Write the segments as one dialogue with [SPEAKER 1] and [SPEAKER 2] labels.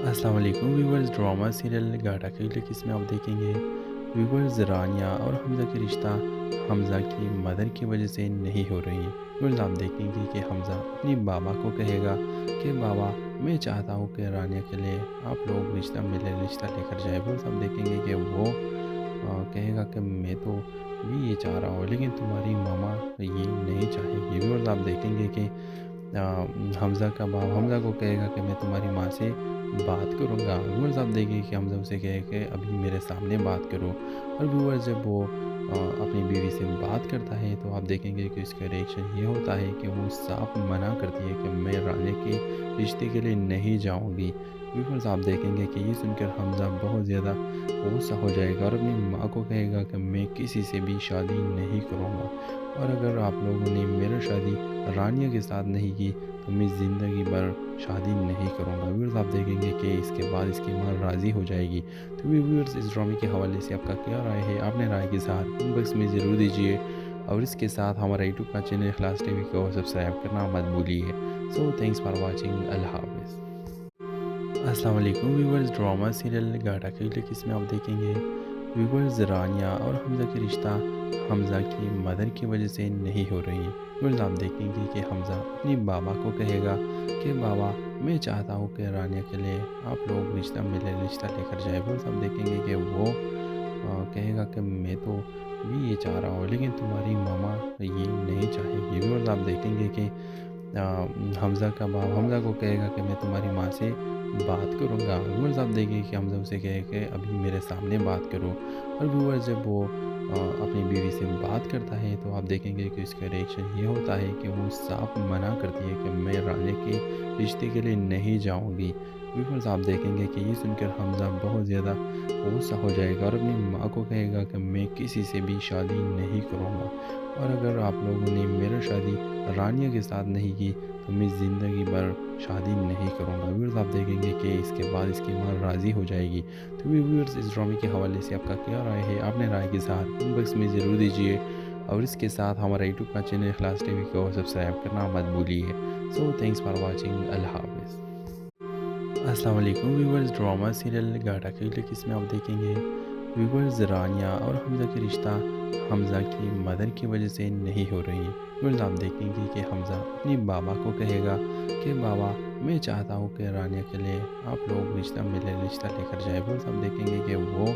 [SPEAKER 1] السلام علیکم viewers, drama serial گاڑا کی کس میں آپ دیکھیں گے ویورز رانیہ اور حمزہ کے رشتہ حمزہ کی مدر کی وجہ سے نہیں ہو رہی۔ ویورز آپ دیکھیں گے کہ حمزہ اپنی بابا کو کہے گا کہ بابا میں چاہتا ہوں کہ رانیہ کے لیے آپ لوگ رشتہ لے کر جائے۔ ویورز آپ دیکھیں گے کہ وہ کہے گا کہ میں تو بھی یہ چاہ رہا ہوں لیکن تمہاری ماما یہ نہیں چاہے گی۔ ویورز آپ دیکھیں گے کہ حمزہ کا باپ حمزہ کو کہے گا کہ میں تمہاری ماں سے بات کروں گا۔ ویورز آپ دیکھیں کہ حمزہ اسے کہے کہ ابھی میرے سامنے بات کرو، اور ویورز جب وہ اپنی بیوی سے بات کرتا ہے تو آپ دیکھیں گے کہ اس کا ریئیکشن یہ ہوتا ہے کہ وہ صاف منع کرتی ہے کہ میں رانیہ کے رشتے کے لیے نہیں جاؤں گی۔ ویورز آپ دیکھیں گے کہ یہ سن کر حمزہ بہت زیادہ غصہ ہو جائے گا اور اپنی ماں کو کہے گا کہ میں کسی سے بھی شادی نہیں کروں گا، اور اگر آپ لوگوں نے میرا شادی رانیہ کے ساتھ نہیں کی تو میں زندگی بھر شادی نہیں کروں گا۔ ویورز آپ دیکھیں گے کہ اس کے بعد اس کی ماں راضی ہو جائے گی۔ تو ویورز اس ڈرامے کے حوالے سے آپ کا کیا رائے ہے؟ آپ نے رائے کے ساتھ کمنٹ باکس میں ضرور دیجیے، اور اس کے ساتھ ہمارا یوٹیوب کا چینل اخلاص ٹی وی کو سبسکرائب کرنا مت بھولیے۔ سو تھینکس فار واچنگ، اللہ حافظ۔ السلام علیکم ویورز، ڈرامہ سیریل گاڑا کی کس میں آپ دیکھیں گے ویورز رانیہ اور حمزہ کے رشتہ حمزہ کی مدر کی وجہ سے نہیں ہو رہی۔ ویورز آپ دیکھیں گے کہ حمزہ اپنی بابا کو کہے گا کہ بابا میں چاہتا ہوں کہ رانیہ کے لیے آپ لوگ رشتہ لے کر جائے۔ ویورز آپ دیکھیں گے کہ وہ کہے گا کہ میں تو بھی یہ چاہ رہا ہوں لیکن تمہاری ماما یہ نہیں چاہے گی۔ ویورز آپ دیکھیں گے کہ حمزہ کا باپ حمزہ کو کہے گا کہ میں تمہاری ماں سے بات کروں گا۔ ویورز آپ دیکھیں کہ حمزہ اسے کہے کہ ابھی میرے سامنے بات کرو، اور ویورز جب وہ اپنی بیوی سے بات کرتا ہے تو آپ دیکھیں گے کہ اس کا ریئیکشن یہ ہوتا ہے کہ وہ صاف منع کرتی ہے کہ میں رانیہ کے رشتے کے لیے نہیں جاؤں گی۔ ویورز آپ دیکھیں گے کہ یہ سن کر حمزہ بہت زیادہ غصہ ہو جائے گا اور اپنی ماں کو کہے گا کہ میں کسی سے بھی شادی نہیں کروں گا، اور اگر آپ لوگوں نے میرا شادی رانیہ کے ساتھ نہیں کی تو میں زندگی بھر شادی نہیں کروں گا۔ ویورز آپ دیکھیں گے کہ اس کے بعد اس کی ماں راضی ہو جائے گی۔ تو ویورز اس ڈرامے کے حوالے سے آپ کا کیا رائے ہے؟ آپ نے رائے کے ساتھ کمنٹ باکس میں ضرور دیجیے، اور اس کے ساتھ ہمارا یوٹیوب کا چینل اخلاص ٹی وی کو سبسکرائب کرنا مت بھولیے۔ سو تھینکس فار واچنگ، اللہ حافظ۔ السلام علیکم ویورز، ڈرامہ سیریل گاڑا کی کس میں آپ دیکھیں گے ویورز رانیہ اور حمزہ کے رشتہ حمزہ کی مدر کی وجہ سے نہیں ہو رہی۔ ویورز آپ دیکھیں گے کہ حمزہ اپنی بابا کو کہے گا کہ بابا میں چاہتا ہوں کہ رانیہ کے لیے آپ لوگ رشتہ لے کر جائے۔ ویورز آپ دیکھیں گے کہ وہ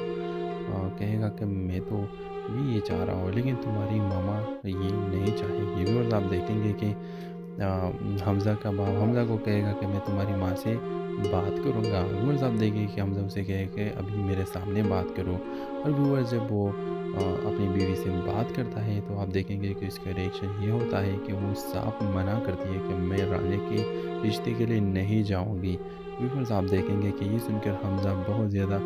[SPEAKER 1] کہے گا کہ میں تو بھی یہ چاہ رہا ہوں لیکن تمہاری ماما یہ نہیں چاہے گی۔ ویورز آپ دیکھیں گے کہ حمزہ کا باپ حمزہ کو کہے گا کہ میں تمہاری ماں سے بات کروں گا۔ ویورز آپ دیکھیں کہ حمزہ اسے کہے کہ ابھی میرے سامنے بات کرو، اور ویورز جب وہ اپنی بیوی سے بات کرتا ہے تو آپ دیکھیں گے کہ اس کا ریئیکشن یہ ہوتا ہے کہ وہ صاف منع کرتی ہے کہ میں رانیہ کے رشتے کے لیے نہیں جاؤں گی۔ ویورز آپ دیکھیں گے کہ یہ سن کر حمزہ بہت زیادہ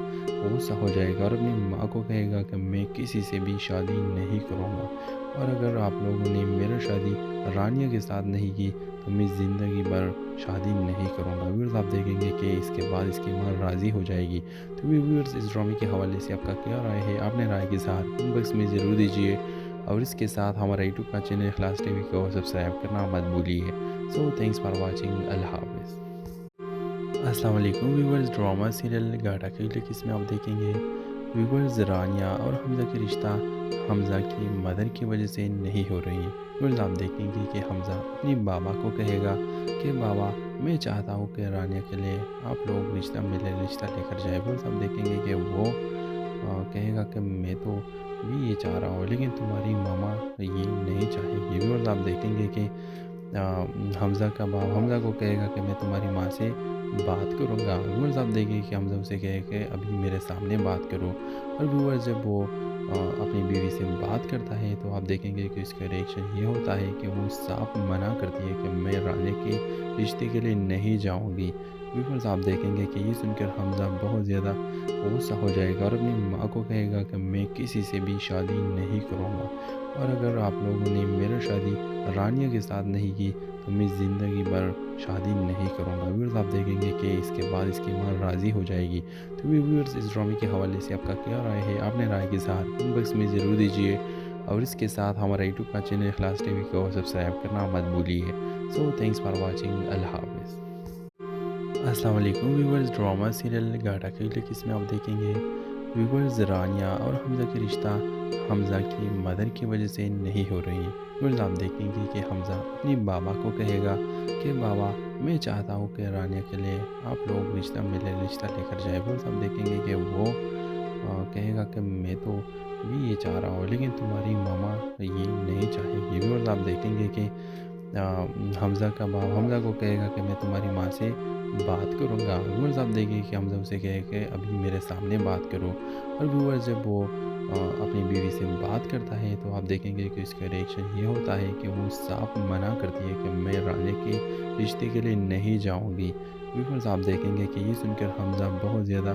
[SPEAKER 1] غصہ ہو جائے گا اور اپنی ماں کو کہے گا کہ میں کسی سے بھی شادی نہیں کروں گا، اور اگر آپ لوگوں نے میرا شادی رانیہ کے ساتھ نہیں کی تو میں زندگی بھر شادی نہیں کروں گا۔ ویورز آپ دیکھیں گے کہ اس کے بعد اس کی ماں راضی ہو جائے گی۔ تو ویورز اس ڈرامے کے حوالے سے آپ کا کیا رائے ہے؟ آپ نے رائے کے ساتھ کمنٹ باکس میں ضرور دیجیے، اور اس کے ساتھ ہمارا یوٹیوب کا چینل اخلاص ٹی وی کو سبسکرائب کرنا مت بھولیے۔ سو تھینکس فار واچنگ، اللہ حافظ۔ السلام علیکم ویورز، ڈرامہ سیریل گاڑا کی کس میں آپ دیکھیں گے ویورز رانیہ اور حمزہ کے رشتہ حمزہ کی مدر کی وجہ سے نہیں ہو رہی۔ ویورز آپ دیکھیں گے کہ حمزہ اپنی بابا کو کہے گا کہ بابا میں چاہتا ہوں کہ رانیہ کے لیے آپ لوگ رشتہ لے کر جائے۔ ویورز آپ دیکھیں گے کہ وہ کہے گا کہ میں تو بھی یہ چاہ رہا ہوں لیکن تمہاری ماما یہ نہیں چاہے گی۔ ویورز آپ دیکھیں گے کہ حمزہ کا باپ حمزہ کو کہے گا کہ میں تمہاری ماں سے بات کروں گا۔ ویورز آپ دیکھیں کہ حمزہ اسے کہے کہ ابھی میرے سامنے بات کرو، اور ویورز جب وہ اپنی بیوی سے بات کرتا ہے تو آپ دیکھیں گے کہ اس کا ریئیکشن یہ ہوتا ہے کہ وہ صاف منع کرتی ہے کہ میں رانیہ کے رشتے کے لیے نہیں جاؤں گی۔ ویورز آپ دیکھیں گے کہ یہ سن کر حمزہ بہت زیادہ غصہ ہو جائے گا اور اپنی ماں کو کہے گا کہ میں کسی سے بھی شادی نہیں کروں گا، اور اگر آپ لوگوں نے میرا شادی رانیہ کے ساتھ نہیں کی تو میں زندگی بھر شادی نہیں کروں گا۔ ویورز آپ دیکھیں گے کہ اس کے بعد اس کی ماں راضی ہو جائے گی۔ تو ویورز اس ڈرامے کے حوالے سے آپ کا کیا رائے ہے؟ آپ نے رائے کے ساتھ کمنٹ باکس میں ضرور دیجیے، اور اس کے ساتھ ہمارا یوٹیوب کا چینل اخلاص ٹی وی کو سبسکرائب کرنا مت بھولیے۔ سو تھینکس فار واچنگ، اللہ حافظ۔ السلام علیکم ویورز، ڈرامہ سیریل گاڑا کیلے کس میں آپ دیکھیں گے ویورز رانیہ اور حمزہ کے رشتہ حمزہ کی مدر کی وجہ سے نہیں ہو رہی۔ ویورز آپ دیکھیں گے کہ حمزہ اپنی بابا کو کہے گا کہ بابا میں چاہتا ہوں کہ رانیہ کے لیے آپ لوگ رشتہ لے کر جائیں۔ ویورز آپ دیکھیں گے کہ وہ کہے گا کہ میں تو بھی یہ چاہ رہا ہوں لیکن تمہاری ماما یہ نہیں چاہے گی۔ ویورز آپ دیکھیں گے کہ حمزہ کا باپ حمزہ کو کہے گا کہ میں تمہاری ماں سے بات کروں گا۔ ویورز آپ دیکھیں کہ حمزہ اسے کہے کہ ابھی میرے سامنے بات کرو، اور ویورز جب وہ اپنی بیوی سے بات کرتا ہے تو آپ دیکھیں گے کہ اس کا ریئیکشن یہ ہوتا ہے کہ وہ صاف منع کرتی ہے کہ میں رانیہ کے رشتے کے لیے نہیں جاؤں گی۔ ویورز آپ دیکھیں گے کہ یہ سن کر حمزہ بہت زیادہ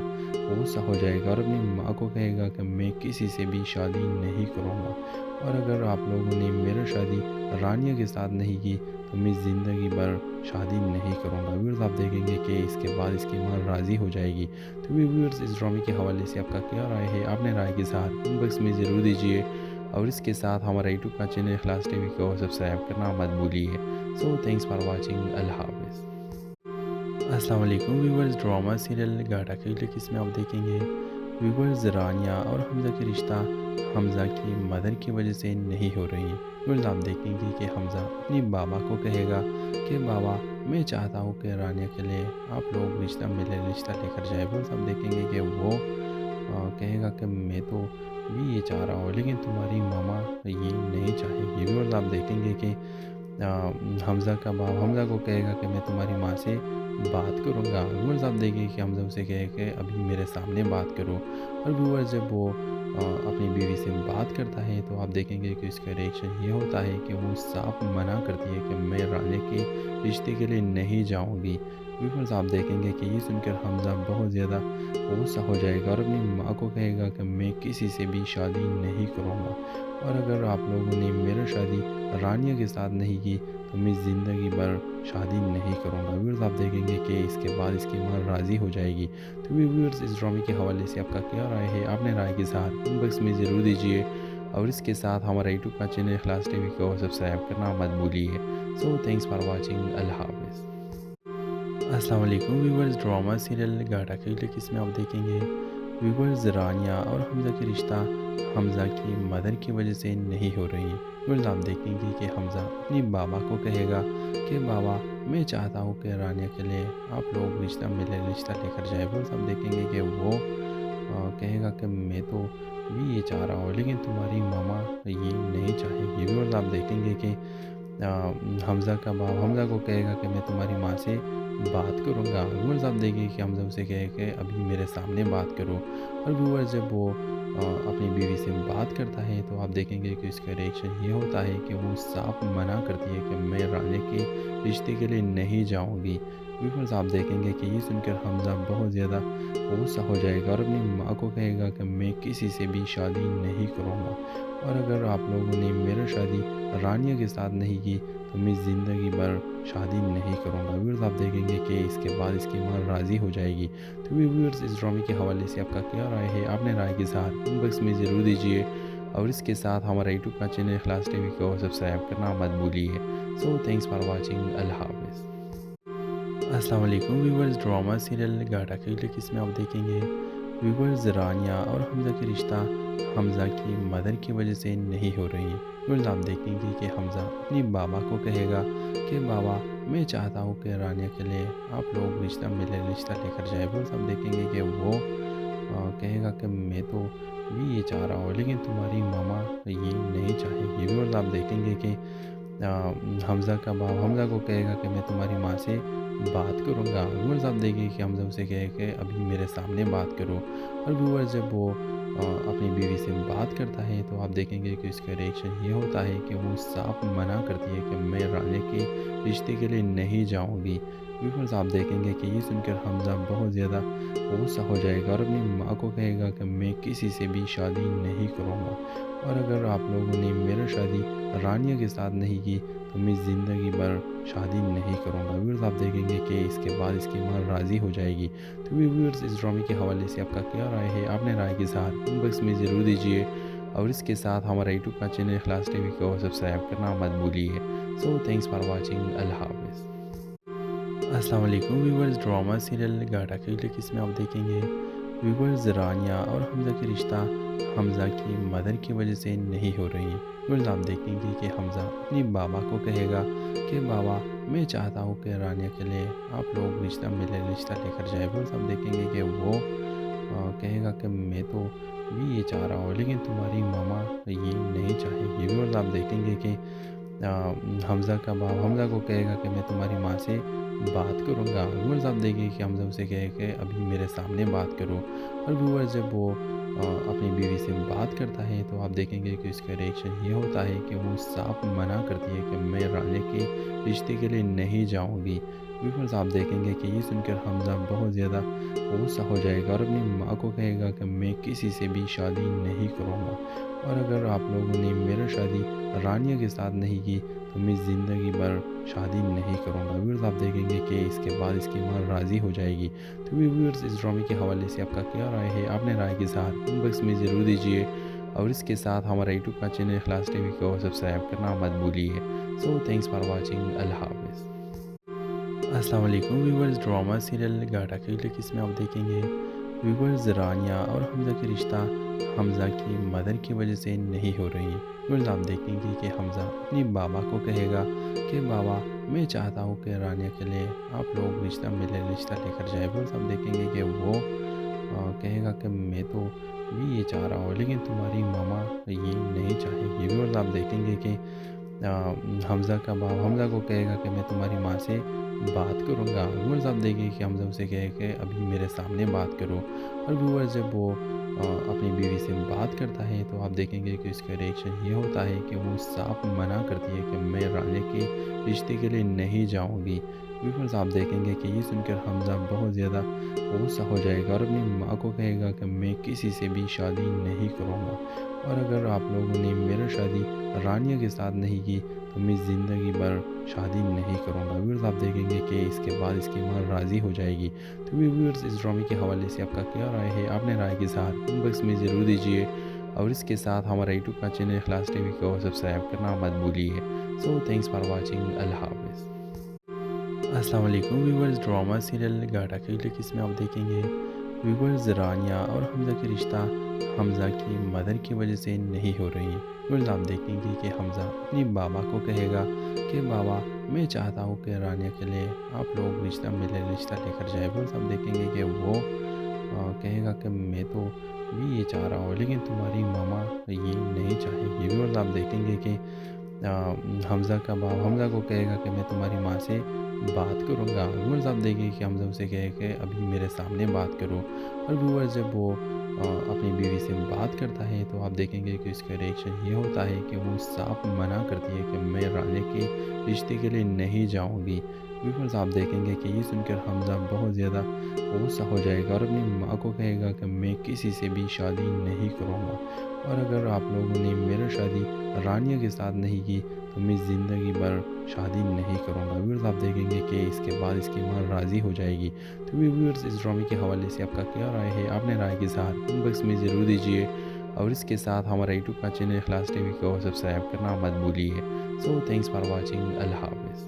[SPEAKER 1] غصہ ہو جائے گا اور اپنی ماں کو کہے گا کہ میں کسی سے بھی شادی نہیں کروں گا، اور اگر آپ لوگوں نے میرا شادی رانیہ کے ساتھ نہیں کی تو میں زندگی بھر شادی نہیں کروں گا۔ ویورز آپ دیکھیں گے کہ اس کے بعد اس کی ماں راضی ہو جائے گی۔ تو ویورز اس ڈرامے کے حوالے سے آپ کا کیا رائے ہے؟ آپ نے رائے کے ساتھ کمنٹ باکس میں ضرور دیجیے، اور اس کے ساتھ ہمارا یوٹیوب کا چینل اخلاص ٹی وی کو سبسکرائب کرنا مت بھولیے۔ سو تھینکس فار واچنگ، اللہ حافظ۔ السلام علیکم ویورز، ڈرامہ سیریل گاڑا کیلے کس میں آپ دیکھیں گے ویورز رانیہ اور حمزہ کے رشتہ حمزہ کی مدر کی وجہ سے نہیں ہو رہی۔ ویورز آپ دیکھیں گے کہ حمزہ اپنی بابا کو کہے گا کہ بابا میں چاہتا ہوں کہ رانیہ کے لیے آپ لوگ رشتہ لے کر جائیں۔ ویورز آپ دیکھیں گے کہ وہ کہے گا کہ میں تو بھی یہ چاہ رہا ہوں لیکن تمہاری ماما یہ نہیں چاہے گی۔ ویورز آپ دیکھیں گے کہ حمزہ کا باپ حمزہ کو کہے گا کہ میں تمہاری ماں سے بات کروں گا۔ ویورز آپ دیکھیں کہ حمزہ اسے کہے کہ ابھی میرے سامنے بات کرو، اور ویورز جب وہ اپنی بیوی سے بات کرتا ہے تو آپ دیکھیں گے کہ اس کا ریئیکشن یہ ہوتا ہے کہ وہ صاف منع کرتی ہے کہ میں رانیہ کے رشتے کے لیے نہیں جاؤں گی۔ ویورز آپ دیکھیں گے کہ یہ سن کر حمزہ بہت زیادہ غصہ ہو جائے گا اور اپنی ماں کو کہے گا کہ میں کسی سے بھی شادی نہیں کروں گا، اور اگر آپ لوگوں نے میرا شادی رانیہ کے ساتھ نہیں کی تو میں زندگی بھر شادی نہیں کروں گا۔ ویورز آپ دیکھیں گے کہ اس کے بعد اس کی ماں راضی ہو جائے گی۔ تو ویورز اس ڈرامے کے حوالے سے آپ کا کیا رائے ہے؟ آپ نے رائے کے ساتھ کمنٹ باکس میں ضرور دیجیے، اور اس کے ساتھ ہمارا یوٹیوب کا چینل اخلاص ٹی وی کو سبسکرائب کرنا مت بھولیے۔ سو تھینکس فار واچنگ، اللہ حافظ۔ السلام علیکم ویورز، ڈرامہ سیریل گاڑا کیلے کس میں آپ دیکھیں گے ویورز رانیہ اور حمزہ کے رشتہ حمزہ کی مدر کی وجہ سے نہیں ہو رہی۔ ویورز آپ دیکھیں گے کہ حمزہ اپنی بابا کو کہے گا کہ بابا میں چاہتا ہوں کہ رانیہ کے لیے آپ لوگ رشتہ لے کر جائیں۔ ویورز آپ دیکھیں گے کہ وہ کہے گا کہ میں تو بھی یہ چاہ رہا ہوں لیکن تمہاری ماما یہ نہیں چاہے گی۔ ویورز آپ دیکھیں گے کہ حمزہ کا باپ حمزہ کو کہے گا کہ میں تمہاری ماں سے بات کروں گا۔ ویورز آپ دیکھیں کہ حمزہ اسے کہے کہ ابھی میرے سامنے بات کرو، اور ویورز جب وہ اپنی بیوی سے بات کرتا ہے تو آپ دیکھیں گے کہ اس کا ریئیکشن یہ ہوتا ہے کہ وہ صاف منع کرتی ہے کہ میں رانیہ کے رشتے کے لیے نہیں جاؤں گی۔ ویورز آپ دیکھیں گے کہ یہ سن کر حمزہ بہت زیادہ غصہ ہو جائے گا اور اپنی ماں کو کہے گا کہ میں کسی سے بھی شادی نہیں کروں گا، اور اگر آپ لوگوں نے میرا شادی رانیہ کے ساتھ نہیں کی تو میں زندگی بھر شادی نہیں کروں گا۔ ویورز آپ دیکھیں گے کہ اس کے بعد اس کی ماں راضی ہو جائے گی۔ تو ویورز اس ڈرامے کے حوالے سے آپ کا کیا رائے ہے؟ آپ نے رائے کے ساتھ کمنٹ باکس میں ضرور دیجیے، اور اس کے ساتھ ہمارا یوٹیوب کا چینل اخلاص ٹی وی کو سبسکرائب کرنا مت بھولیے۔ سو تھینکس فار واچنگ، اللہ حافظ۔ السلام علیکم ویورز، ڈرامہ سیریل گاڑا کیلے کس میں آپ دیکھیں گے ویورز رانیہ اور حمزہ کے رشتہ حمزہ کی مدر کی وجہ سے نہیں ہو رہی۔ ویورز آپ دیکھیں گے کہ حمزہ اپنی بابا کو کہے گا کہ بابا میں چاہتا ہوں کہ رانیہ کے لیے آپ لوگ رشتہ لے کر جائیں۔ ویورز آپ دیکھیں گے کہ وہ کہے گا کہ میں تو بھی یہ چاہ رہا ہوں لیکن تمہاری ماما یہ نہیں چاہے گی۔ ویورز آپ دیکھیں گے کہ حمزہ کا باپ حمزہ کو کہے گا کہ میں تمہاری ماں سے بات کروں گا۔ ویورز آپ دیکھیں کہ حمزہ اسے کہے کہ ابھی میرے سامنے بات کرو، اور ویورز جب وہ اپنی بیوی سے بات کرتا ہے تو آپ دیکھیں گے کہ اس کا ریئیکشن یہ ہوتا ہے کہ وہ صاف منع کرتی ہے کہ میں رانیہ کے رشتے کے لیے نہیں جاؤں گی۔ ویورز آپ دیکھیں گے کہ یہ سن کر حمزہ بہت زیادہ غصہ ہو جائے گا اور اپنی ماں کو کہے گا کہ میں کسی سے بھی شادی نہیں کروں گا، اور اگر آپ لوگوں نے میرا شادی رانیہ کے ساتھ نہیں کی تو میں زندگی بھر شادی نہیں کروں گا۔ ویورز آپ دیکھیں گے کہ اس کے بعد اس کی ماں راضی ہو جائے گی۔ تو ویورز اس ڈرامے کے حوالے سے آپ کا کیا رائے ہے؟ آپ نے رائے کے ساتھ کمنٹ باکس میں ضرور دیجیے، اور اس کے ساتھ ہمارا یوٹیوب کا چینل اخلاص ٹی وی کو سبسکرائب کرنا مت بھولیے۔ سو تھینکس فار واچنگ، اللہ حافظ۔ السلام علیکم ویورز، ڈرامہ سیریل گاڑا کی قسم میں آپ دیکھیں گے ویورز رانیہ اور حمزہ کے رشتہ حمزہ کی مدر کی وجہ سے نہیں ہو رہی۔ ویورز آپ دیکھیں گے کہ حمزہ اپنی بابا کو کہے گا کہ بابا میں چاہتا ہوں کہ رانیہ کے لیے آپ لوگ رشتہ لے کر جائے۔ ویورز آپ دیکھیں گے کہ وہ کہے گا کہ میں تو بھی یہ چاہ رہا ہوں لیکن تمہاری ماما یہ نہیں چاہے گی۔ ویورز آپ دیکھیں گے کہ حمزہ کا باپ حمزہ کو کہے گا کہ میں تمہاری ماں سے بات کروں گا۔ ویورز آپ دیکھیں کہ حمزہ اسے کہے کہ ابھی میرے سامنے بات کرو، اور ویورز جب وہ اپنی بیوی سے بات کرتا ہے تو آپ دیکھیں گے کہ اس کا ریئیکشن یہ ہوتا ہے کہ وہ صاف منع کرتی ہے کہ میں رانیہ کے رشتے کے لیے نہیں جاؤں گی۔ ویورز آپ دیکھیں گے کہ یہ سن کر حمزہ بہت زیادہ غصہ ہو جائے گا اور اپنی ماں کو کہے گا کہ میں کسی سے بھی شادی نہیں کروں گا، اور اگر آپ لوگوں نے میرا شادی رانیہ کے ساتھ نہیں کی تو میں زندگی بھر شادی نہیں کروں گا۔ ویورز آپ دیکھیں گے کہ اس کے بعد اس کی ماں راضی ہو جائے گی۔ تو ویورز اس ڈرامے کے حوالے سے آپ کا کیا رائے ہے؟ آپ نے رائے کے ساتھ کمنٹ باکس میں ضرور دیجیے، اور اس کے ساتھ ہمارا یوٹیوب کا چینل اخلاص ٹی وی کو سبسکرائب کرنا مت بھولیے۔ سو تھینکس فار واچنگ، اللہ حافظ۔ السلام علیکم ویورز، ڈرامہ سیریل گاڑا کی قسم میں آپ دیکھیں گے ویورز رانیہ اور حمزہ کے رشتہ حمزہ کی مدر کی وجہ سے نہیں ہو رہی۔ ویورز آپ دیکھیں گے کہ حمزہ اپنی بابا کو کہے گا کہ بابا میں چاہتا ہوں کہ رانیہ کے لیے آپ لوگ رشتہ لے کر جائے۔ ویورز آپ دیکھیں گے کہ وہ کہے گا کہ میں تو بھی یہ چاہ رہا ہوں لیکن تمہاری ماما یہ نہیں چاہے گی۔ ویورز آپ دیکھیں گے کہ حمزہ کا باپ حمزہ کو کہے گا کہ میں تمہاری ماں سے بات کروں گا۔ ویورز آپ دیکھیں کہ حمزہ اسے کہے کہ ابھی میرے سامنے بات کرو، اور ویورز جب وہ اپنی بیوی سے بات کرتا ہے تو آپ دیکھیں گے کہ اس کا ریئیکشن یہ ہوتا ہے کہ وہ صاف منع کرتی ہے کہ میں رانیہ کے رشتے کے لیے نہیں جاؤں گی۔ ویورز آپ دیکھیں گے کہ یہ سن کر حمزہ بہت زیادہ غصہ ہو جائے گا اور اپنی ماں کو کہے گا کہ میں کسی سے بھی شادی نہیں کروں گا، اور اگر آپ لوگوں نے میرا شادی رانیہ کے ساتھ نہیں کی تو میں زندگی بھر شادی نہیں کروں گا۔ ویورز آپ دیکھیں گے کہ اس کے بعد اس کی ماں راضی ہو جائے گی۔ تو ویورز اس ڈرامے کے حوالے سے آپ کا کیا رائے ہے؟ آپ نے رائے کے ساتھ کمنٹ باکس میں ضرور دیجیے، اور اس کے ساتھ ہمارا یوٹیوب کا چینل اخلاص ٹی وی کو سبسکرائب کرنا مت بھولیے۔ سو تھینکس فار واچنگ، اللہ حافظ۔ السلام علیکم ویورز، ڈرامہ سیریل گاڑا کی قسم میں آپ دیکھیں گے ویورز رانیہ اور حمزہ کے رشتہ حمزہ کی مدر کی وجہ سے نہیں ہو رہی۔ ویورز آپ دیکھیں گے کہ حمزہ اپنی بابا کو کہے گا کہ بابا میں چاہتا ہوں کہ رانیہ کے لیے آپ لوگ رشتہ لے کر جائے۔ ویورز آپ دیکھیں گے کہ وہ کہے گا کہ میں تو بھی یہ چاہ رہا ہوں لیکن تمہاری ماما یہ نہیں چاہے گی۔ ویورز آپ دیکھیں گے کہ حمزہ کا باپ حمزہ کو کہے گا کہ میں تمہاری ماں سے بات کروں گا۔ ویورز آپ دیکھیں کہ حمزہ اسے کہے کہ ابھی میرے سامنے بات کرو، اور ویورز جب وہ اپنی بیوی سے بات کرتا ہے تو آپ دیکھیں گے کہ اس کا ریئیکشن یہ ہوتا ہے کہ وہ صاف منع کرتی ہے کہ میں رانیہ کے رشتے کے لیے نہیں جاؤں گی۔ ویورز آپ دیکھیں گے کہ یہ سن کر حمزہ بہت زیادہ غصہ ہو جائے گا اور اپنی ماں کو کہے گا کہ میں کسی سے بھی شادی نہیں کروں گا، اور اگر آپ لوگوں نے میرا شادی رانیہ کے ساتھ نہیں کی تو میں زندگی بھر شادی نہیں کروں گا۔ ویورز آپ دیکھیں گے کہ اس کے بعد اس کی ماں راضی ہو جائے گی۔ تو ویورز اس ڈرامے کے حوالے سے آپ کا کیا رائے ہے؟ آپ نے رائے کے ساتھ کمنٹ باکس میں ضرور دیجیے، اور اس کے ساتھ ہمارا یوٹیوب کا چینل اخلاص ٹی وی کو سبسکرائب کرنا مت بھولیے۔ سو تھینکس فار واچنگ، اللہ حافظ۔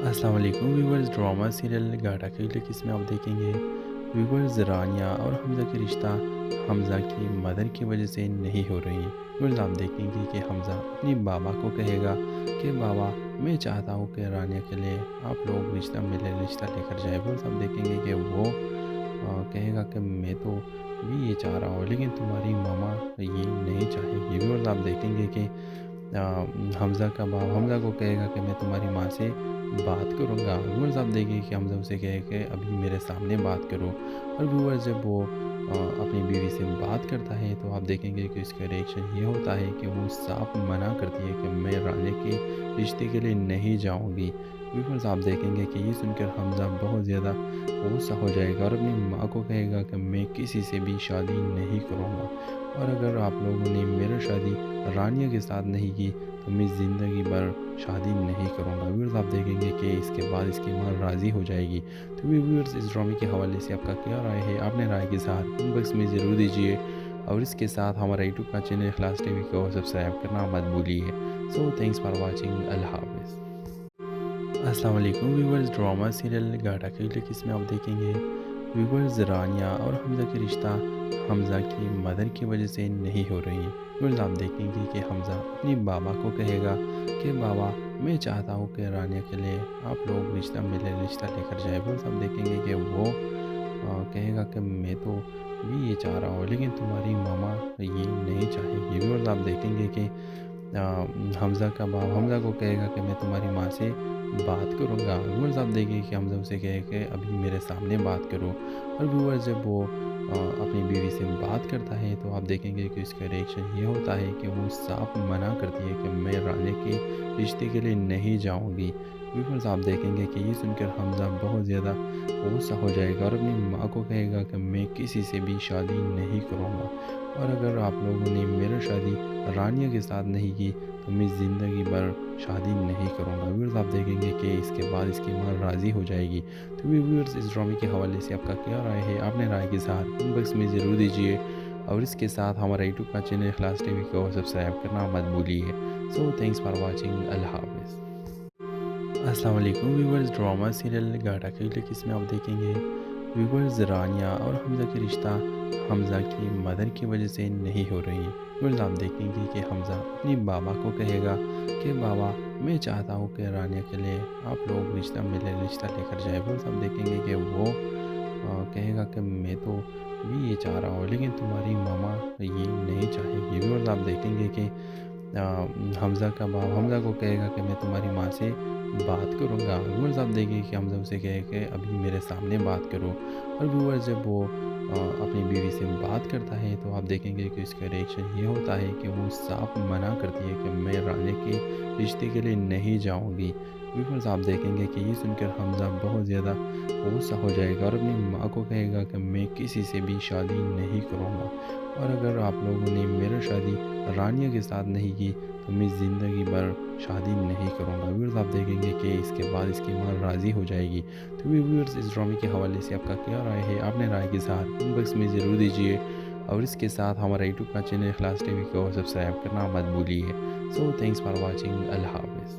[SPEAKER 1] السلام علیکم ویورز، ڈرامہ سیریل گاڑا کی قسم میں آپ دیکھیں گے ویورز رانیہ اور حمزہ کے رشتہ حمزہ کی مدر کی وجہ سے نہیں ہو رہی۔ ویورز آپ دیکھیں گے کہ حمزہ اپنی بابا کو کہے گا کہ بابا میں چاہتا ہوں کہ رانیہ کے لیے آپ لوگ رشتہ لے کر جائے۔ ویورز آپ دیکھیں گے کہ وہ کہے گا کہ میں تو بھی یہ چاہ رہا ہوں لیکن تمہاری ماما یہ نہیں چاہے گی۔ ویورز آپ دیکھیں گے کہ حمزہ کا باپ حمزہ کو کہے گا کہ میں تمہاری ماں سے بات کروں گا۔ ویورز آپ دیکھیں کہ حمزہ اسے کہے کہ ابھی میرے سامنے بات کرو، اور ویورز جب وہ اپنی بیوی سے بات کرتا ہے تو آپ دیکھیں گے کہ اس کا ریئیکشن یہ ہوتا ہے کہ وہ صاف منع کرتی ہے کہ میں رانیہ کے رشتے کے لیے نہیں جاؤں گی۔ ویورز آپ دیکھیں گے کہ یہ سن کر حمزہ بہت زیادہ غصہ ہو جائے گا اور اپنی ماں کو کہے گا کہ میں کسی سے بھی شادی نہیں کروں گا، اور اگر آپ لوگوں نے میرا شادی رانیہ کے ساتھ نہیں کی تو میں زندگی بھر شادی نہیں کروں گا۔ ویورز آپ دیکھیں گے کہ اس کے بعد اس کی ماں راضی ہو جائے گی۔ تو ویورز اس ڈرامے کے حوالے سے آپ کا کیا رائے ہے؟ آپ نے رائے کے ساتھ کمنٹ باکس میں ضرور دیجیے، اور اس کے ساتھ ہمارا یوٹیوب کا چینل اخلاص ٹی وی کو سبسکرائب کرنا مت بھولیے۔ سو تھینکس فار واچنگ، اللہ حافظ۔ السلام علیکم ویورز، ڈرامہ سیریل گاڑا کی کس میں آپ دیکھیں گے ویورز رانیہ اور حمزہ کے رشتہ حمزہ کی مدر کی وجہ سے نہیں ہو رہی۔ ویورز آپ دیکھیں گے کہ حمزہ اپنی بابا کو کہے گا کہ بابا میں چاہتا ہوں کہ رانیہ کے لیے آپ لوگ رشتہ لے کر جائے۔ ویورز آپ دیکھیں گے کہ وہ کہے گا کہ میں تو بھی یہ چاہ رہا ہوں لیکن تمہاری ماما یہ نہیں چاہے گی۔ ویورز آپ دیکھیں گے کہ حمزہ کا باپ حمزہ کو کہے گا کہ میں تمہاری ماں سے بات کروں گا۔ ویورز آپ دیکھیں کہ حمزہ اسے کہے کہ ابھی میرے سامنے بات کرو، اور ویورز جب وہ اپنی بیوی سے بات کرتا ہے تو آپ دیکھیں گے کہ اس کا ریئیکشن یہ ہوتا ہے کہ وہ صاف منع کرتی ہے کہ میں رانیہ کے رشتے کے لیے نہیں جاؤں گی۔ ویورز آپ دیکھیں گے کہ یہ سن کر حمزہ بہت زیادہ غصہ ہو جائے گا اور اپنی ماں کو کہے گا کہ میں کسی سے بھی شادی نہیں کروں گا، اور اگر آپ لوگوں نے میرا شادی رانیہ کے ساتھ نہیں کی تو میں زندگی بھر شادی نہیں کروں گا۔ ویورز آپ دیکھیں گے کہ اس کے بعد اس کی ماں راضی ہو جائے گی۔ تو ویورز اس ڈرامے کے حوالے سے آپ کا کیا رائے ہے؟ آپ نے رائے کے ساتھ کمنٹ باکس میں ضرور دیجیے، اور اس کے ساتھ ہمارا یوٹیوب کا چینل اخلاص ٹی وی کو سبسکرائب کرنا مت بھولیے۔ سو تھینکس فار واچنگ، اللہ حافظ۔ السلام علیکم ویورز، ڈرامہ سیریل گاڑا کی کس میں آپ دیکھیں گے ویورز رانیہ اور حمزہ کے رشتہ حمزہ کی مدر کی وجہ سے نہیں ہو رہی۔ ویورز آپ دیکھیں گے کہ حمزہ اپنی بابا کو کہے گا کہ بابا میں چاہتا ہوں کہ رانیہ کے لیے آپ لوگ رشتہ لے کر جائے۔ ویورز آپ دیکھیں گے کہ وہ کہے گا کہ میں تو بھی یہ چاہ رہا ہوں لیکن تمہاری ماما یہ نہیں چاہے گی۔ ویورز آپ دیکھیں گے کہ حمزہ کا باپ حمزہ کو کہے گا کہ میں تمہاری ماں سے بات کروں گا۔ ویورز آپ دیکھیں کہ حمزہ اسے کہے کہ ابھی میرے سامنے بات کرو، اور ویورز جب وہ اپنی بیوی سے بات کرتا ہے تو آپ دیکھیں گے کہ اس کا ریئیکشن یہ ہوتا ہے کہ وہ صاف منع کرتی ہے کہ میں رانیہ کے رشتے کے لیے نہیں جاؤں گی۔ ویورز آپ دیکھیں گے کہ یہ سن کر حمزہ بہت زیادہ غصہ ہو جائے گا اور اپنی ماں کو کہے گا کہ میں کسی سے بھی شادی نہیں کروں گا، اور اگر آپ لوگوں نے میرا شادی رانیہ کے ساتھ نہیں کی تو میں زندگی بھر شادی نہیں کروں گا۔ ویورز آپ دیکھیں گے کہ اس کے بعد اس کی ماں راضی ہو جائے گی۔ تو ویورز اس ڈرامے کے حوالے سے آپ کا کیا رائے ہے؟ آپ نے رائے کے ساتھ کمنٹ باکس میں ضرور دیجیے، اور اس کے ساتھ ہمارا یوٹیوب کا چینل اخلاص ٹی وی کو سبسکرائب کرنا مت بھولیے۔ سو تھینکس فار واچنگ، اللہ حافظ۔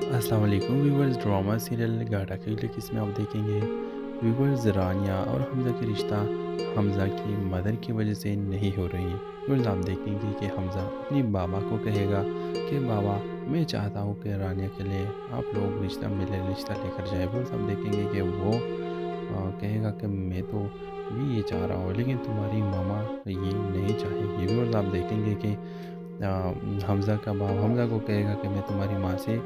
[SPEAKER 1] السلام علیکم ویورز، ڈرامہ سیریل گاڑا کی کس میں آپ دیکھیں گے ویورز رانیہ اور حمزہ کے رشتہ حمزہ کی مدر کی وجہ سے نہیں ہو رہی۔ ویورز آپ دیکھیں گے کہ حمزہ اپنی بابا کو کہے گا کہ بابا میں چاہتا ہوں کہ رانیہ کے لیے آپ لوگ رشتہ لے کر جائے۔ ویورز آپ دیکھیں گے کہ وہ کہے گا کہ میں تو بھی یہ چاہ رہا ہوں لیکن تمہاری ماما یہ نہیں چاہے گی۔ ویورز آپ دیکھیں گے کہ حمزہ کا باپ حمزہ کو کہے گا کہ میں تمہاری ماں سے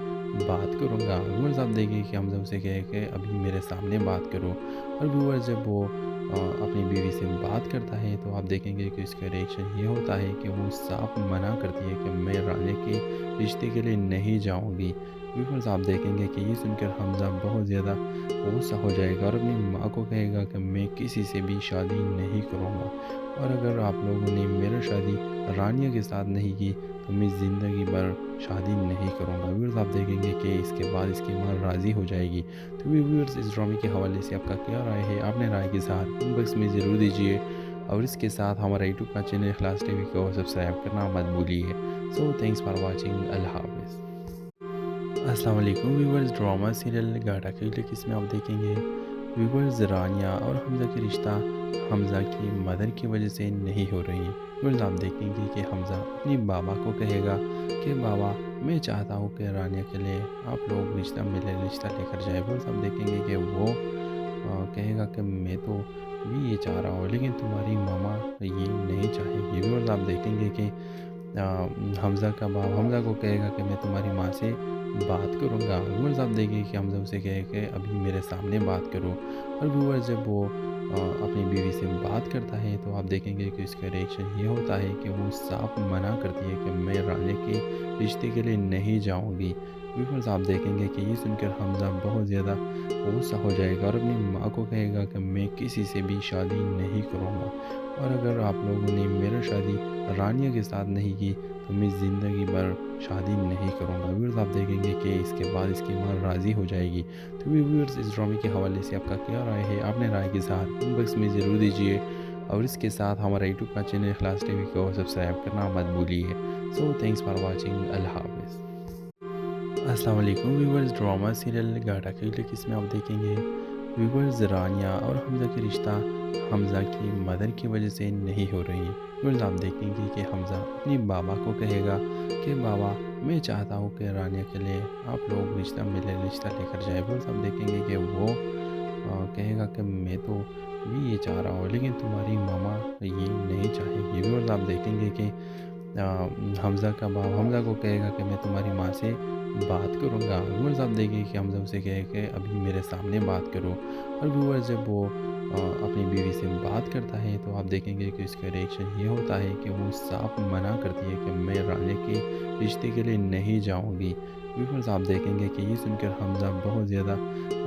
[SPEAKER 1] بات کروں گا۔ ویورز آپ دیکھیں کہ حمزہ اسے کہے کہ ابھی میرے سامنے بات کرو، اور ویورز جب وہ اپنی بیوی سے بات کرتا ہے تو آپ دیکھیں گے کہ اس کا ریئیکشن یہ ہوتا ہے کہ وہ صاف منع کرتی ہے کہ میں رانیہ کے رشتے کے لیے نہیں جاؤں گی۔ ویورز آپ دیکھیں گے کہ یہ سن کر حمزہ بہت زیادہ غصہ ہو جائے گا اور اپنی ماں کو کہے گا کہ میں کسی سے بھی شادی نہیں کروں گا، اور اگر آپ لوگوں نے میرا شادی رانیہ کے ساتھ نہیں کی تو میں زندگی بھر شادی نہیں کروں گا۔ ویورز آپ دیکھیں گے کہ اس کے بعد اس کی ماں راضی ہو جائے گی۔ تو ویورز اس ڈرامے کے حوالے سے آپ کا کیا رائے ہے؟ آپ نے رائے کے ساتھ کمنٹ باکس میں ضرور دیجیے، اور اس کے ساتھ ہمارا یوٹیوب کا چینل اخلاص ٹی وی کو سبسکرائب کرنا مت بھولیے۔ سو تھینکس فار واچنگ، اللہ حافظ۔ السلام علیکم ویورز، ڈرامہ سیریل گاڑا کی کس میں آپ دیکھیں گے ویورز رانیہ اور حمزہ کے رشتہ حمزہ کی مدر کی وجہ سے نہیں ہو رہی۔ ویورز آپ دیکھیں گے کہ حمزہ اپنی بابا کو کہے گا کہ بابا میں چاہتا ہوں کہ رانیہ کے لیے آپ لوگ رشتہ لے کر جائے۔ ویورز آپ دیکھیں گے کہ وہ کہے گا کہ میں تو بھی یہ چاہ رہا ہوں لیکن تمہاری ماما یہ نہیں چاہے گی۔ ویورز آپ دیکھیں گے کہ حمزہ کا باپ حمزہ کو کہے گا کہ میں تمہاری ماں سے بات کروں گا۔ ویورز آپ دیکھیں کہ حمزہ اسے کہے کہ ابھی میرے سامنے بات کرو، اور ویورز جب وہ اپنی بیوی سے بات کرتا ہے تو آپ دیکھیں گے کہ اس کا ریئیکشن یہ ہوتا ہے کہ وہ صاف منع کرتی ہے کہ میں رانیہ کے رشتے کے لیے نہیں جاؤں گی۔ ویورز آپ دیکھیں گے کہ یہ سن کر حمزہ بہت زیادہ غصہ ہو جائے گا اور اپنی ماں کو کہے گا کہ میں کسی سے بھی شادی نہیں کروں گا، اور اگر آپ لوگوں نے میرا شادی رانیہ کے ساتھ نہیں کی تو میں زندگی بھر شادی نہیں کروں گا۔ ویورز آپ دیکھیں گے کہ اس کے بعد اس کی ماں راضی ہو جائے گی۔ تو ویورز اس ڈرامے کے حوالے سے آپ کا کیا رائے ہے؟ آپ نے رائے کے ساتھ کمنٹ باکس میں ضرور دیجیے، اور اس کے ساتھ ہمارا یوٹیوب کا چینل اخلاص ٹی وی کو سبسکرائب کرنا مت بھولیے۔ سو تھینکس فار واچنگ، اللہ حافظ۔ السلام علیکم ویورز، ڈرامہ سیریل گاڑا کی کس میں آپ دیکھیں گے ویورز رانیہ اور حمزہ کے رشتہ حمزہ کی مدر کی وجہ سے نہیں ہو رہی۔ ویورز آپ دیکھیں گے کہ حمزہ اپنی بابا کو کہے گا کہ بابا میں چاہتا ہوں کہ رانیہ کے لیے آپ لوگ میرے رشتہ لے کر جائے۔ ویورز آپ دیکھیں گے کہ وہ کہے گا کہ میں تو بھی یہ چاہ رہا ہوں لیکن تمہاری ماما یہ نہیں چاہے گی۔ ویورز آپ دیکھیں گے کہ حمزہ کا باپ حمزہ کو کہے گا کہ میں تمہاری ماں سے بات کروں گا۔ ویورز آپ دیکھیں کہ حمزہ اسے کہے کہ ابھی میرے سامنے بات کرو، اور ویورز جب وہ اپنی بیوی سے بات کرتا ہے تو آپ دیکھیں گے کہ اس کا ریئیکشن یہ ہوتا ہے کہ وہ صاف منع کرتی ہے کہ میں رانیہ کے رشتے کے لیے نہیں جاؤں گی۔ ویورز آپ دیکھیں گے کہ یہ سن کر حمزہ بہت زیادہ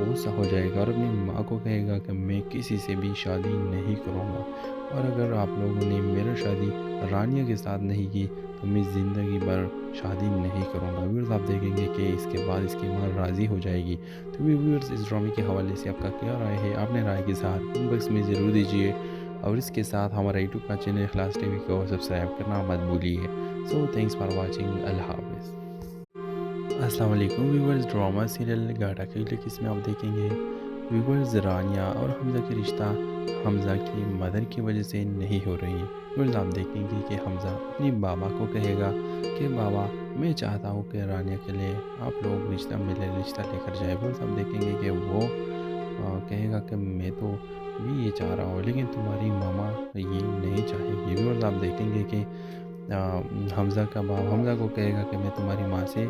[SPEAKER 1] غصہ ہو جائے گا اور اپنی ماں کو کہے گا کہ میں کسی سے بھی شادی نہیں کروں گا، اور اگر آپ لوگوں نے میرا شادی رانیہ کے ساتھ نہیں کی تو میں زندگی بھر شادی نہیں کروں گا۔ ویورز آپ دیکھیں گے کہ اس کے بعد اس کی ماں راضی ہو جائے گی۔ تو ویورز اس ڈرامے کے حوالے سے آپ کا کیا رائے ہے؟ آپ نے رائے کے ساتھ کمنٹ باکس میں ضرور دیجیے، اور اس کے ساتھ ہمارا یوٹیوب کا چینل اخلاص ٹی وی کو سبسکرائب کرنا مت بھولیے۔ سو تھینکس فار واچنگ، اللہ حافظ۔ السلام علیکم ویورز، ڈرامہ سیریل گاڑا کی کس میں آپ دیکھیں گے ویورز رانیہ اور حمزہ کے رشتہ حمزہ کی مدر کی وجہ سے نہیں ہو رہی۔ ویورز آپ دیکھیں گے کہ حمزہ اپنی بابا کو کہے گا کہ بابا میں چاہتا ہوں کہ رانیہ کے لیے آپ لوگ میرے رشتہ لے کر جائے۔ ویورز آپ دیکھیں گے کہ وہ کہے گا کہ میں تو بھی یہ چاہ رہا ہوں لیکن تمہاری ماما یہ نہیں چاہے گی۔ ویورز آپ دیکھیں گے کہ حمزہ کا باپ حمزہ کو کہے گا کہ میں تمہاری ماں سے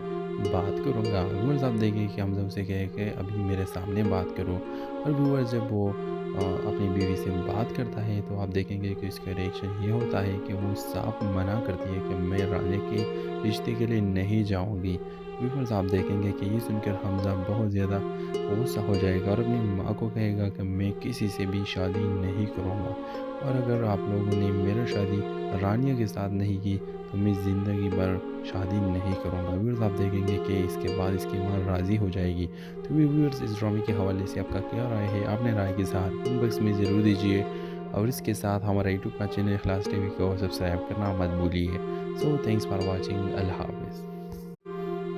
[SPEAKER 1] بات کروں گا۔ ویورز آپ دیکھیں کہ حمزہ اسے کہے کہ ابھی میرے سامنے بات کرو، اور ویورز جب وہ اپنی بیوی سے بات کرتا ہے تو آپ دیکھیں گے کہ اس کا ریئیکشن یہ ہوتا ہے کہ وہ صاف منع کرتی ہے کہ میں رانیہ کے رشتے کے لیے نہیں جاؤں گی۔ ویورز آپ دیکھیں گے کہ یہ سن کر حمزہ بہت زیادہ غصہ ہو جائے گا اور اپنی ماں کو کہے گا کہ میں کسی سے بھی شادی نہیں کروں گا، اور اگر آپ لوگوں نے میرا شادی رانیہ کے ساتھ نہیں کی تو میں زندگی بھر شادی نہیں کروں گا۔ ویورز آپ دیکھیں گے کہ اس کے بعد اس کی ماں راضی ہو جائے گی۔ تو ویورز اس ڈرامے کے حوالے سے آپ کا کیا رائے ہے؟ آپ نے رائے کے ساتھ کمنٹ باکس میں ضرور دیجیے، اور اس کے ساتھ ہمارا یوٹیوب کا چینل اخلاص ٹی وی کو سبسکرائب کرنا مت بھولیے۔ سو تھینکس فار واچنگ، اللہ حافظ۔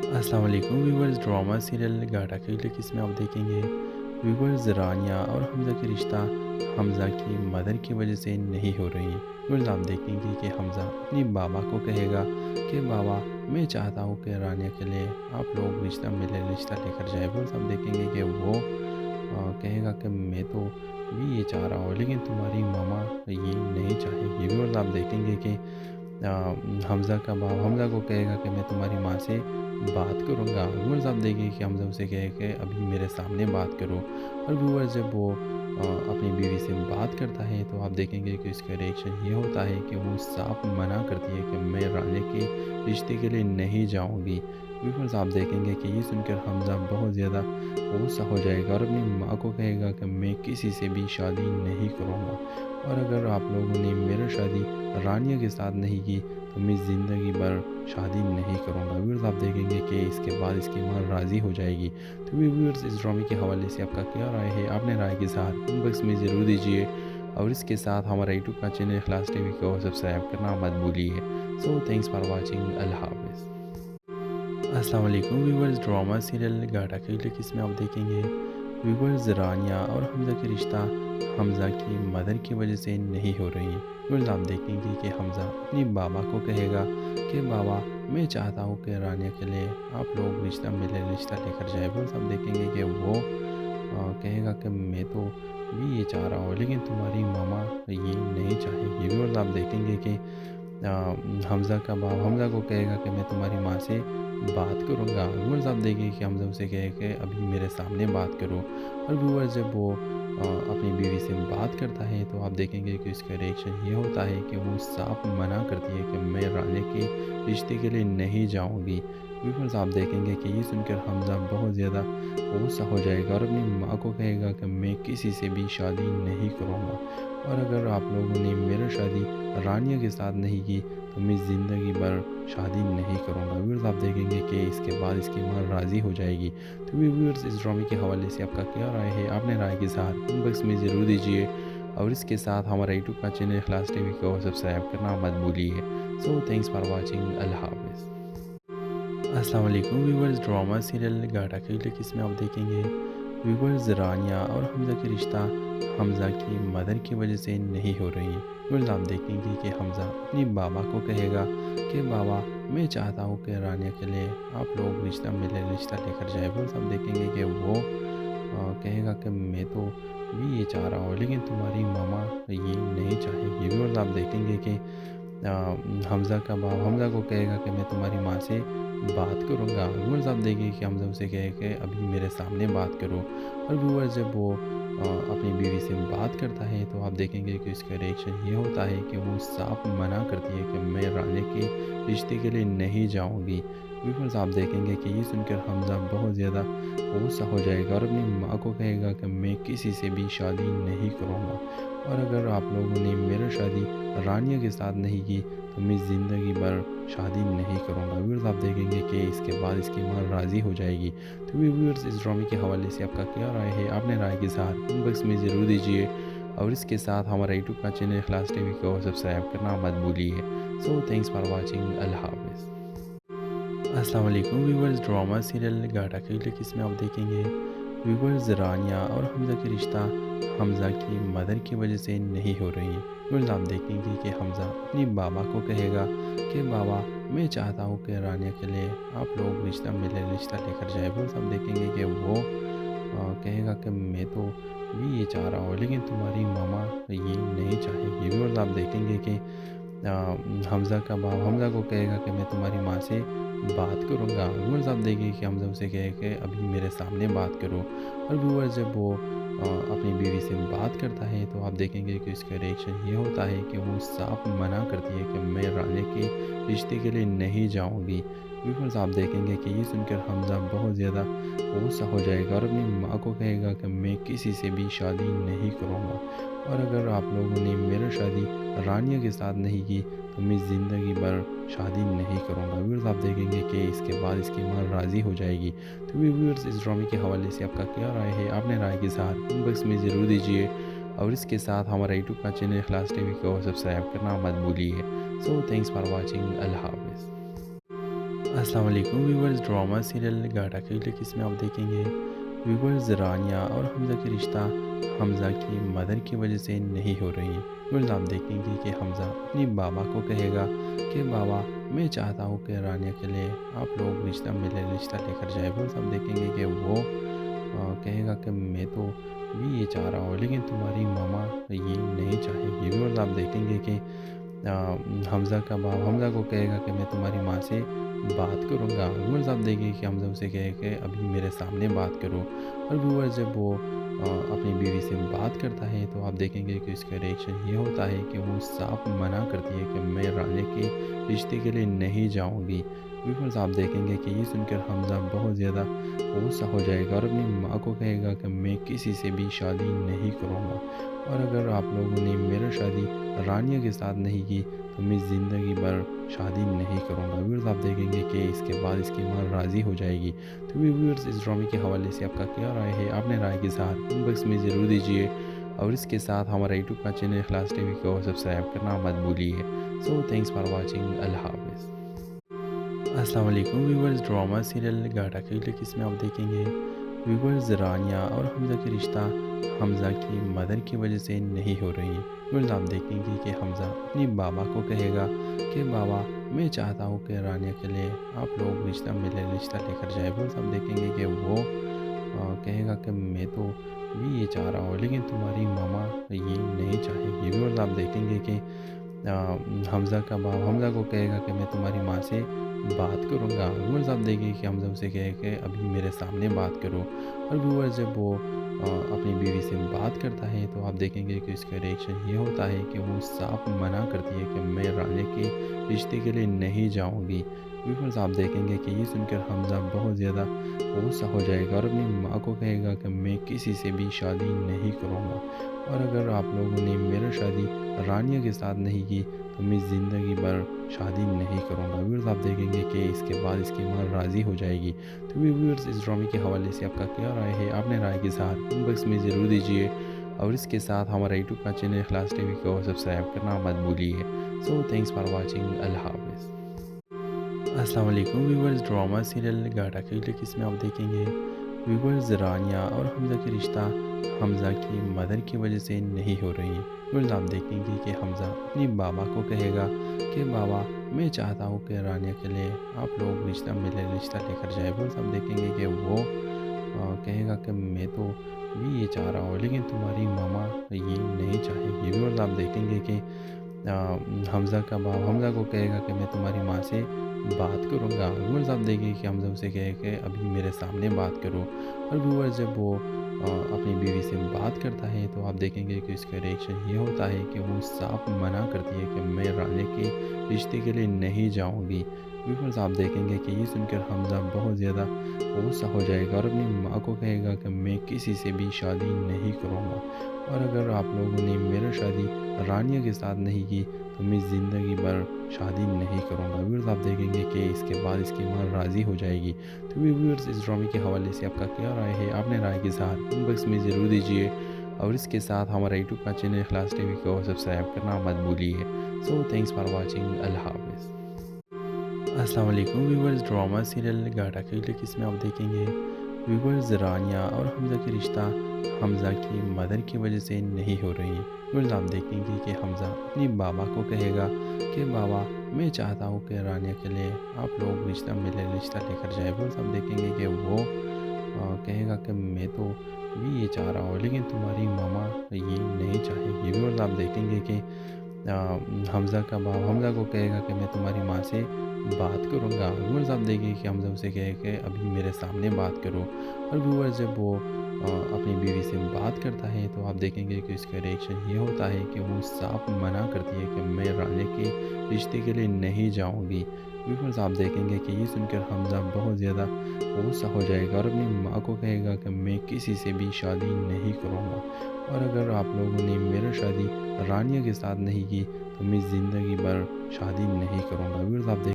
[SPEAKER 1] السلام علیکم ویورز، ڈرامہ سیریل گاڑا کی کس میں آپ دیکھیں گے ویورز رانیہ اور حمزہ کے رشتہ حمزہ کی مدر کی وجہ سے نہیں ہو رہی۔ ویورز آپ دیکھیں گے کہ حمزہ اپنی بابا کو کہے گا کہ بابا میں چاہتا ہوں کہ رانیہ کے لیے آپ لوگ میرے رشتہ لے کر جائے۔ ویورز آپ دیکھیں گے کہ وہ کہے گا کہ میں تو بھی یہ چاہ رہا ہوں لیکن تمہاری ماما یہ نہیں چاہے گی۔ ویورز آپ دیکھیں گے کہ حمزہ کا باپ حمزہ کو کہے گا کہ میں تمہاری ماں سے بات کروں گا۔ ویورز آپ دیکھیں کہ حمزہ اسے کہے کہ ابھی میرے سامنے بات کرو، اور ویورز جب وہ اپنی بیوی سے بات کرتا ہے تو آپ دیکھیں گے کہ اس کا ریئیکشن یہ ہوتا ہے کہ وہ صاف منع کرتی ہے کہ میں رانیہ کے رشتے کے لیے نہیں جاؤں گی۔ ویورز آپ دیکھیں گے کہ یہ سن کر حمزہ بہت زیادہ غصہ ہو جائے گا اور اپنی ماں کو کہے گا کہ میں کسی سے بھی شادی نہیں کروں گا، اور اگر آپ لوگوں نے میرا شادی رانیہ کے ساتھ نہیں کی تو میں زندگی بھر شادی نہیں کروں گا۔ ویورز آپ دیکھیں گے کہ اس کے بعد اس کی ماں راضی ہو جائے گی۔ تو ویورز اس ڈرامے کے حوالے سے آپ کا کیا رائے ہے؟ آپ نے رائے کے ساتھ کمنٹ باکس میں ضرور دیجیے، اور اس کے ساتھ ہمارا یوٹیوب کا چینل اخلاص ٹی وی کو سبسکرائب کرنا مت بھولیے۔ سو تھینکس فار واچنگ، اللہ حافظ۔ السلام علیکم ویورز، ڈرامہ سیریل گاڑا کی کس میں آپ دیکھیں گے ویورز رانیہ اور حمزہ کے رشتہ حمزہ کی مدر کی وجہ سے نہیں ہو رہی۔ ویورز آپ دیکھیں گے کہ حمزہ اپنی بابا کو کہے گا کہ بابا میں چاہتا ہوں کہ رانیہ کے لیے آپ لوگ میرے رشتہ لے کر جائے۔ ویورز آپ دیکھیں گے کہ وہ کہے گا کہ میں تو بھی یہ چاہ رہا ہوں لیکن تمہاری ماما یہ نہیں چاہے گی۔ ویورز آپ دیکھیں گے کہ حمزہ کا باپ حمزہ کو کہے گا کہ میں تمہاری ماں سے بات کروں گا۔ ویورز آپ دیکھیں کہ حمزہ اسے کہے کہ ابھی میرے سامنے بات کرو، اور ویورز جب وہ اپنی بیوی سے بات کرتا ہے تو آپ دیکھیں گے کہ اس کا ریئیکشن یہ ہوتا ہے کہ وہ صاف منع کرتی ہے کہ میں رانیہ کے رشتے کے لیے نہیں جاؤں گی۔ ویورز آپ دیکھیں گے کہ یہ سن کر حمزہ بہت زیادہ غصہ ہو جائے گا اور اپنی ماں کو کہے گا کہ میں کسی سے بھی شادی نہیں کروں گا، اور اگر آپ لوگوں نے میرا شادی رانیہ کے ساتھ نہیں کی تو میں زندگی بھر شادی نہیں کروں گا۔ ویورز آپ دیکھیں گے کہ اس کے بعد اس کی ماں راضی ہو جائے گی۔ تو ویورز اس ڈرامے کے حوالے سے آپ کا کیا رائے ہے؟ آپ نے رائے کے ساتھ کمنٹ باکس میں ضرور دیجیے، اور اس کے ساتھ ہمارا یوٹیوب کا چینل اخلاص ٹی وی کو سبسکرائب کرنا مت بھولیے۔ سو تھینکس فار واچنگ، اللہ حافظ۔ السلام علیکم ویورز، ڈرامہ سیریل گاڑا کی کس میں آپ دیکھیں گے ویورز رانیہ اور حمزہ کے رشتہ حمزہ کی مدر کی وجہ سے نہیں ہو رہی۔ ویورز آپ دیکھیں گے کہ حمزہ اپنی بابا کو کہے گا کہ بابا میں چاہتا ہوں کہ رانیہ کے لیے آپ لوگ رشتہ لے کر جائے۔ ویورز آپ دیکھیں گے کہ وہ کہے گا کہ میں تو بھی یہ چاہ رہا ہوں لیکن تمہاری ماما یہ نہیں چاہے گی۔ ویورز آپ دیکھیں گے کہ حمزہ کا باپ حمزہ کو کہے گا کہ میں تمہاری ماں سے بات کروں گا۔ ویورز آپ دیکھیں گے کہ حمزہ اسے کہے کہ ابھی میرے سامنے بات کرو، اور ویورز جب وہ اپنی بیوی سے بات کرتا ہے تو آپ دیکھیں گے کہ اس کا ریئیکشن یہ ہوتا ہے کہ وہ صاف منع کرتی ہے کہ میں رانیہ کے رشتے کے لیے نہیں جاؤں گی۔ ویورز آپ دیکھیں گے کہ یہ سن کر حمزہ بہت زیادہ غصہ ہو جائے گا اور اپنی ماں کو کہے گا کہ میں کسی سے بھی شادی نہیں کروں گا، اور اگر آپ لوگوں نے میرا شادی رانیہ کے ساتھ نہیں کی تو میں زندگی بھر شادی نہیں کروں گا۔ ویورز آپ دیکھیں گے کہ اس کے بعد اس کی ماں راضی ہو جائے گی۔ تو ویورز اس ڈرامے کے حوالے سے آپ کا کیا رائے ہے؟ آپ نے رائے کے ساتھ کمنٹ باکس میں ضرور دیجیے، اور اس کے ساتھ ہمارا یوٹیوب کا چینل اخلاص ٹی وی کو سبسکرائب کرنا مت بھولیے۔ سو تھینکس فار واچنگ، اللہ حافظ۔ السلام علیکم ویورز، ڈرامہ سیریل گاڑا کی کس میں آپ دیکھیں گے ویورز رانیہ اور حمزہ کے رشتہ حمزہ کی مدر کی وجہ سے نہیں ہو رہی۔ ویورز آپ دیکھیں گے کہ حمزہ اپنی بابا کو کہے گا کہ بابا میں چاہتا ہوں کہ رانیہ کے لیے آپ لوگ رشتہ لے کر جائے۔ ویورز آپ دیکھیں گے کہ وہ کہے گا کہ میں تو بھی یہ چاہ رہا ہوں لیکن تمہاری ماما یہ نہیں چاہے گی۔ ویورز آپ دیکھیں گے کہ حمزہ کا باپ حمزہ کو کہے گا کہ میں تمہاری ماں سے بات کروں گا۔ ویورز آپ دیکھیں کہ حمزہ اسے کہے کہ ابھی میرے سامنے بات کرو، اور ویورز جب وہ اپنی بیوی سے بات کرتا ہے تو آپ دیکھیں گے کہ اس کا ریئیکشن یہ ہوتا ہے کہ وہ صاف منع کرتی ہے کہ میں رانیہ کے رشتے کے لیے نہیں جاؤں گی۔ ویورز آپ دیکھیں گے کہ یہ سن کر حمزہ بہت زیادہ غصہ ہو جائے گا اور اپنی ماں کو کہے گا کہ میں کسی سے بھی شادی نہیں کروں گا، اور اگر آپ لوگوں نے میرا شادی رانیہ کے ساتھ نہیں کی تو میں زندگی بھر شادی نہیں کروں گا۔ ویورز آپ دیکھیں گے کہ اس کے بعد اس کی ماں راضی ہو جائے گی۔ تو ویورز اس ڈرامے کے حوالے سے آپ کا کیا رائے ہے؟ آپ نے رائے کے ساتھ کمنٹ باکس میں ضرور دیجیے، اور اس کے ساتھ ہمارا یوٹیوب کا چینل اخلاص ٹی وی کو سبسکرائب کرنا مت بھولیے۔ سو تھینکس فار واچنگ، اللہ حافظ۔ السلام علیکم ویورز، ڈرامہ سیریل گاڑا کی کس میں آپ دیکھیں گے ویورز رانیہ اور حمزہ کے رشتہ حمزہ کی مدر کی وجہ سے نہیں ہو رہی۔ ویورز آپ دیکھیں گے کہ حمزہ اپنی بابا کو کہے گا کہ بابا میں چاہتا ہوں کہ رانیہ کے لیے آپ لوگ رشتہ لے کر جائے۔ ویورز آپ دیکھیں گے کہ وہ کہے گا کہ میں تو بھی یہ چاہ رہا ہوں لیکن تمہاری ماما یہ نہیں چاہے گی۔ ویورز آپ دیکھیں گے کہ حمزہ کا باپ حمزہ کو کہے گا کہ میں تمہاری ماں سے بات کروں گا۔ ویورز آپ دیکھیں کہ حمزہ اسے کہے کہ ابھی میرے سامنے بات کرو، اور ویورز جب وہ اپنی بیوی سے بات کرتا ہے تو آپ دیکھیں گے کہ اس کا ریئیکشن یہ ہوتا ہے کہ وہ صاف منع کرتی ہے کہ میں رانیہ کے رشتے کے لیے نہیں جاؤں گی۔ ویورز آپ دیکھیں گے کہ یہ سن کر حمزہ بہت زیادہ غصہ ہو جائے گا اور اپنی ماں کو کہے گا کہ میں کسی سے بھی شادی نہیں کروں گا، اور اگر آپ لوگوں نے میرا شادی رانیہ کے ساتھ نہیں کی تو میں زندگی بھر شادی نہیں کروں گا۔ ویورز آپ دیکھیں گے کہ اس کے بعد اس کی ماں راضی ہو جائے گی۔ تو ویورز اس ڈرامے کے حوالے سے آپ کا کیا رائے ہے؟ آپ نے رائے کے ساتھ کمنٹ باکس میں ضرور دیجیے، اور اس کے ساتھ ہمارا یوٹیوب کا چینل اخلاص ٹی وی کو سبسکرائب کرنا مت بھولیے۔ سو تھینکس فار واچنگ، اللہ حافظ۔ السلام علیکم ویورز، ڈرامہ سیریل گاڑا کی کس میں آپ دیکھیں گے ویورز رانیہ اور حمزہ کے رشتہ حمزہ کی مدر کی وجہ سے نہیں ہو رہی۔ ویورز آپ دیکھیں گے کہ حمزہ اپنی بابا کو کہے گا کہ بابا میں چاہتا ہوں کہ رانیہ کے لیے آپ لوگ رشتہ لے کر جائے۔ ویورز آپ دیکھیں گے کہ وہ کہے گا کہ میں تو بھی یہ چاہ رہا ہوں لیکن تمہاری ماما یہ نہیں چاہے گی۔ ویورز آپ دیکھیں گے کہ حمزہ کا باپ حمزہ کو کہے گا کہ میں تمہاری ماں سے بات کروں گا۔ ویورز آپ دیکھیں کہ حمزہ اسے کہے کہ ابھی میرے سامنے بات کرو، اور ویورز جب وہ اپنی بیوی سے بات کرتا ہے تو آپ دیکھیں گے کہ اس کا ریئیکشن یہ ہوتا ہے کہ وہ صاف منع کرتی ہے کہ میں رانیہ کے رشتے کے لیے نہیں جاؤں گی۔ ویورز آپ دیکھیں گے کہ یہ سن کر حمزہ بہت زیادہ غصہ ہو جائے گا اور اپنی ماں کو کہے گا کہ میں کسی سے بھی شادی نہیں کروں گا، اور اگر آپ لوگوں نے میرا شادی رانیہ کے ساتھ نہیں کی تو میں زندگی بھر شادی نہیں کروں گا۔ ویورز آپ دیکھیں گے کہ اس کے بعد اس کی ماں راضی ہو جائے گی۔ تو ویورز اس ڈرامے کے حوالے سے آپ کا کیا رائے ہے؟ آپ نے رائے کے ساتھ کمنٹ باکس میں ضرور دیجیے، اور اس کے ساتھ ہمارا یوٹیوب کا چینل اخلاص ٹی وی کو سبسکرائب کرنا مت بھولیے۔ سو تھینکس فار واچنگ، اللہ حافظ۔ السلام علیکم ویورز، ڈرامہ سیریل گاڑا کی قسم میں آپ دیکھیں گے ویورز رانیہ اور حمزہ کے رشتہ حمزہ کی مدر کی وجہ سے نہیں ہو رہی۔ ویورز آپ دیکھیں گے کہ حمزہ اپنی بابا کو کہے گا کہ بابا میں چاہتا ہوں کہ رانیہ کے لیے آپ لوگ رشتہ لے کر جائے۔ ویورز آپ دیکھیں گے کہ وہ کہے گا کہ میں تو بھی یہ چاہ رہا ہوں لیکن تمہاری ماما یہ نہیں چاہے گی۔ ویورز آپ دیکھیں گے کہ حمزہ کا باپ حمزہ کو کہے گا کہ میں تمہاری ماں سے بات کروں گا۔ ویورز آپ دیکھیں کہ حمزہ اسے کہے کہ ابھی میرے سامنے بات کرو، اور ویورز جب وہ اپنی بیوی سے بات کرتا ہے تو آپ دیکھیں گے کہ اس کا ریئیکشن یہ ہوتا ہے کہ وہ صاف منع کرتی ہے کہ میں رانیہ کے رشتے کے لیے نہیں جاؤں گی۔ ویورز آپ دیکھیں گے کہ یہ سن کر حمزہ بہت زیادہ غصہ ہو جائے گا اور اپنی ماں کو کہے گا کہ میں کسی سے بھی شادی نہیں کروں گا، اور اگر آپ لوگوں نے میرا شادی رانیہ کے ساتھ نہیں کی تو میں زندگی بھر شادی نہیں کروں گا۔ ویورز آپ دیکھیں گے کہ اس کے بعد اس کی ماں راضی ہو جائے گی۔ تو ویورز اس ڈرامے کے حوالے سے آپ کا کیا رائے ہے؟ آپ نے رائے کے ساتھ کمنٹ باکس میں ضرور دیجیے، اور اس کے ساتھ ہمارا یوٹیوب کا چینل اخلاص ٹی وی کو سبسکرائب کرنا مت بھولیے۔ سو تھینکس فار واچنگ، اللہ حافظ۔ السلام علیکم ویورز، ڈرامہ سیریل گاڑا کی قسم میں آپ دیکھیں گے ویورز رانیہ اور حمزہ کے رشتہ حمزہ کی مدر کی وجہ سے نہیں ہو رہی۔ ویورز آپ دیکھیں گے کہ حمزہ اپنی بابا کو کہے گا کہ بابا میں چاہتا ہوں کہ رانیہ کے لیے آپ لوگ رشتہ لے کر جائے۔ ویورز آپ دیکھیں گے کہ وہ کہے گا کہ میں تو بھی یہ چاہ رہا ہوں لیکن تمہاری ماما یہ نہیں چاہے گی۔ ویورز آپ دیکھیں گے کہ حمزہ کا باپ حمزہ کو کہے گا کہ میں تمہاری ماں سے بات کروں گا۔ ویورز آپ دیکھیں کہ حمزہ اسے کہے کہ ابھی میرے سامنے بات کرو، اور ویورز جب وہ اپنی بیوی سے بات کرتا ہے تو آپ دیکھیں گے کہ اس کا ریئیکشن یہ ہوتا ہے کہ وہ صاف منع کرتی ہے کہ میں رانیہ کے رشتے کے لیے نہیں جاؤں گی۔ ویورز آپ دیکھیں گے کہ یہ سن کر حمزہ بہت زیادہ غصہ ہو جائے گا اور اپنی ماں کو کہے گا کہ میں کسی سے بھی شادی نہیں کروں گا، اور اگر آپ لوگوں نے میرا شادی رانیہ کے ساتھ نہیں کی تو میں زندگی بھر شادی نہیں کروں گا۔ ویورز آپ